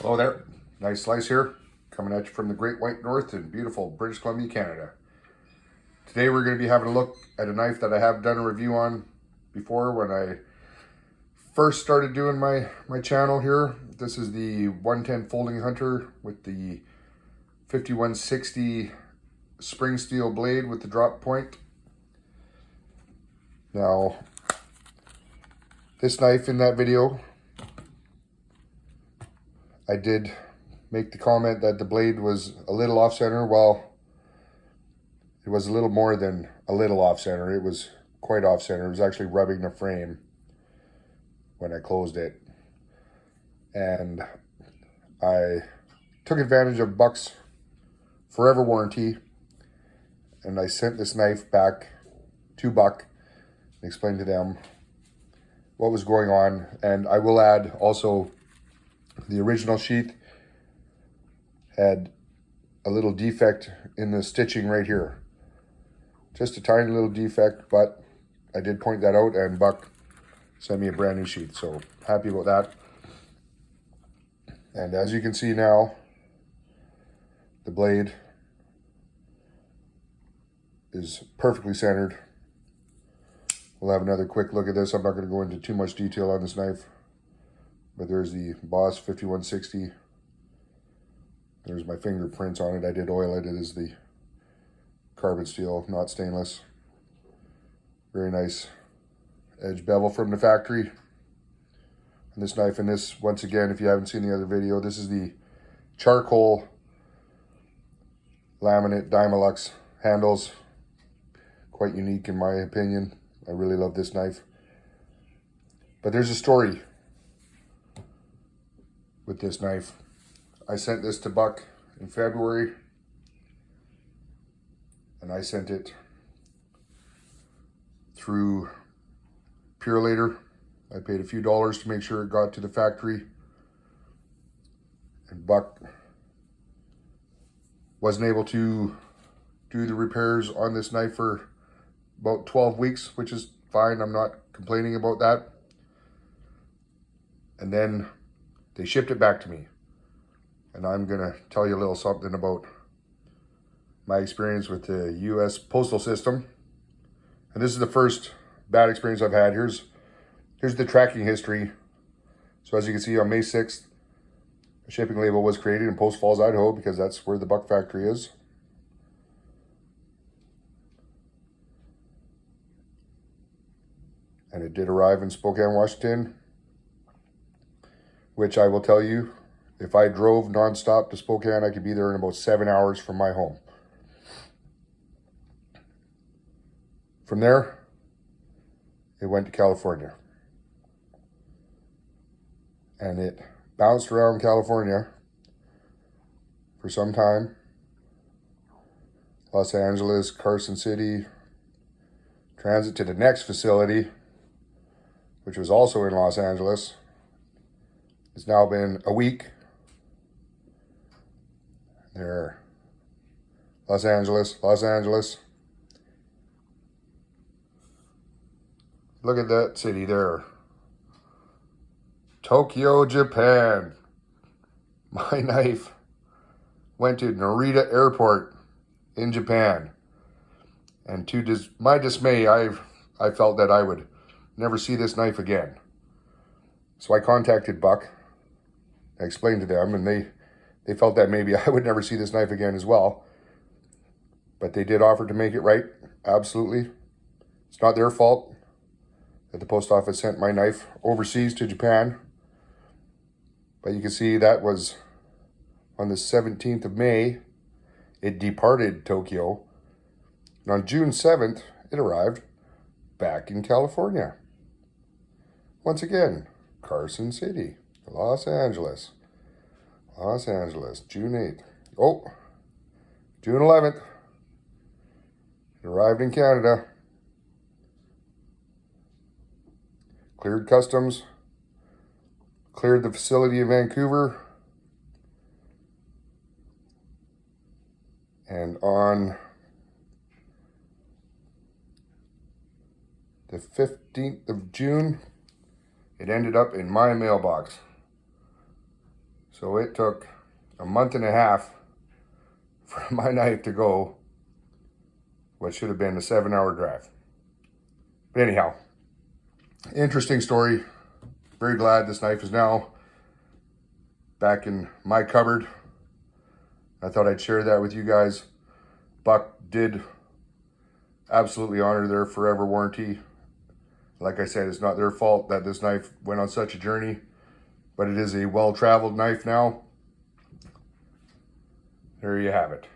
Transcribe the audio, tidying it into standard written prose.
Hello there. Nice slice here, coming at you from the Great White North in beautiful British Columbia, Canada. Today we're going to be having a look at a knife that I have done a review on before when I first started doing my channel here. This is the 110 Folding Hunter with the 5160 spring steel blade with the drop point. Now, this knife in that video, I did make the comment that the blade was a little off center. Well, it was a little more than a little off center. It was quite off center. It was actually rubbing the frame when I closed it. And I took advantage of Buck's forever warranty, and I sent this knife back to Buck and explained to them what was going on. And I will add also, the original sheath had a little defect in the stitching right here. Just a tiny little defect, but I did point that out, and Buck sent me a brand new sheath, so happy about that. And as you can see now, the blade is perfectly centered. We'll have another quick look at this. I'm not going to go into too much detail on this knife, but there's the Boss 5160. There's my fingerprints on it. I did oil it. It is the carbon steel, not stainless. Very nice edge bevel from the factory. And this knife, and this, once again, if you haven't seen the other video, this is the charcoal laminate Dymalux handles. Quite unique in my opinion. I really love this knife. But there's a story with this knife. I sent this to Buck in February, and I sent it through Purelator. I paid a few dollars to make sure it got to the factory, and Buck wasn't able to do the repairs on this knife for about 12 weeks, which is fine. I'm not complaining about that. And then they shipped it back to me. And I'm gonna tell you a little something about my experience with the US postal system. And this is the first bad experience I've had. Here's the tracking history. So as you can see, on May 6th, a shipping label was created in Post Falls, Idaho, because that's where the Buck factory is. And it did arrive in Spokane, Washington, which I will tell you, if I drove nonstop to Spokane, I could be there in about 7 hours from my home. From there, it went to California. And it bounced around California for some time. Los Angeles, Carson City, transit to the next facility, which was also in Los Angeles. It's now been a week. There, Los Angeles. Look at that city there. Tokyo, Japan. My knife went to Narita Airport in Japan. And to my dismay, I felt that I would never see this knife again. So I contacted Buck. I explained to them, and they felt that maybe I would never see this knife again as well. But they did offer to make it right, absolutely. It's not their fault that the post office sent my knife overseas to Japan. But you can see that was on the 17th of May. It departed Tokyo. And on June 7th, it arrived back in California. Once again, Carson City, Los Angeles, June 8th. Oh, June 11th, it arrived in Canada. Cleared customs, cleared the facility in Vancouver, and on the 15th of June, it ended up in my mailbox. So it took a month and a half for my knife to go what should have been a 7-hour drive. But anyhow, interesting story. Very glad this knife is now back in my cupboard. I thought I'd share that with you guys. Buck did absolutely honor their forever warranty. Like I said, it's not their fault that this knife went on such a journey, but it is a well-traveled knife now. There you have it.